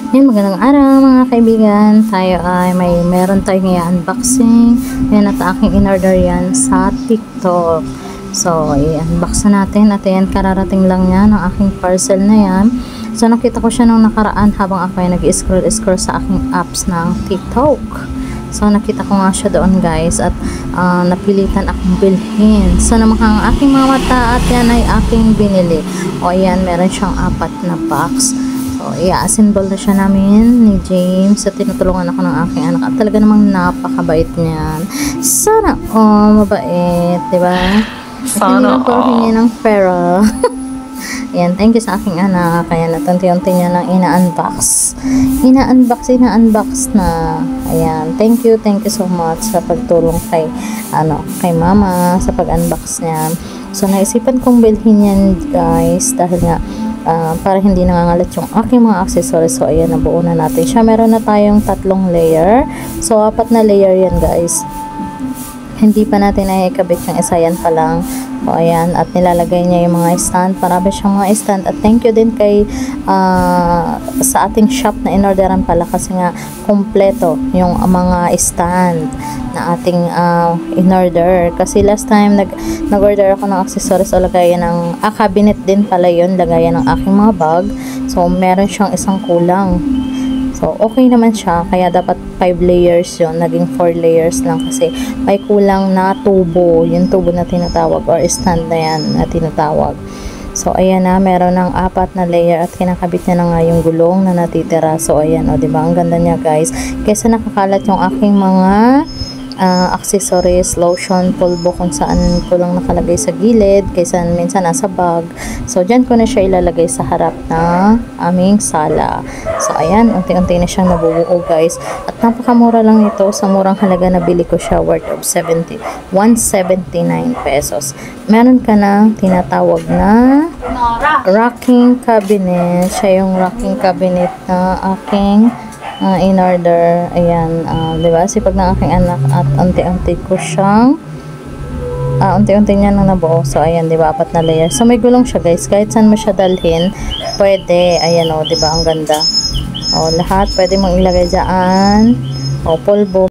Yan, magandang araw mga kaibigan. Tayo ay meron tayong i-unboxing. Yan, at aking in-order yan sa TikTok. So, i-unbox na natin. At yan, kararating lang yan ang aking parcel na yan. So, nakita ko siya nung nakaraan habang ako ay nag-scroll sa aking apps ng TikTok. So, nakita ko nga siya doon guys at napilitan akong bilhin. So, namakang aking mga mata at yan ay aking binili. O, yan, meron siyang 4 na box. So, i-assemble na siya namin ni James at tinutulungan ako ng aking anak at talaga namang napakabait niyan. Sana, mabait, diba? Sana, hingi ng pera. Ayan, thank you sa aking anak. Kaya natunti-unti niya nang ina-unbox. Ina-unbox na. Ayan, thank you so much sa pagtulong kay mama sa pag-unbox niya. So, naisipan kong bilhin yan guys dahil nga para hindi nangangalat yung aking mga accessories. So, ayan, nabuo na natin siya. Meron na tayong 3 layer. So, 4 na layer yan guys. Hindi pa natin nakikabit yung isa, yan pa lang. O, ayan, at nilalagay niya yung mga stand. Marami siyang mga stand. At thank you din kay sa ating shop na inorderan pala kasi nga kompleto yung mga stand na ating in-order. Kasi last time nag-order ako ng accessories o lagayan ng cabinet din pala yun, lagayan ng aking mga bag. So, meron siyang isang kulang. So, okay naman siya. Kaya dapat 5 layers yun. Naging 4 layers lang kasi may kulang na tubo. Yung tubo na tinatawag or stand na yan na tinatawag. So, ayan na. Meron ng 4 na layer at kinakabit niya na nga yung gulong na natitira. So, ayan. O, diba? Ang ganda niya, guys. Kesa nakakalat yung aking mga accessories, lotion, pulbo kung saan ko lang nakalagay sa gilid kaysa minsan nasa bag. So, dyan ko na siya ilalagay sa harap na aming sala. So, ayan, unti-unti na siyang nabubuo guys. At napakamura lang ito. Sa murang halaga na bili ko siya, worth of 179 pesos. Meron ka na tinatawag na rocking cabinet. Siya yung rocking cabinet na aking in order. Ayan, diba? Sipag ng aking anak at unti-unti ko siyang unti-unti niya nang nabuo. So, ayan, diba? 4 na layer. So, may gulong siya, guys. Kahit saan mo siya dalhin, pwede. Ayan, diba? Ang ganda. Lahat pwede mong ilagay dyan. Pulbo.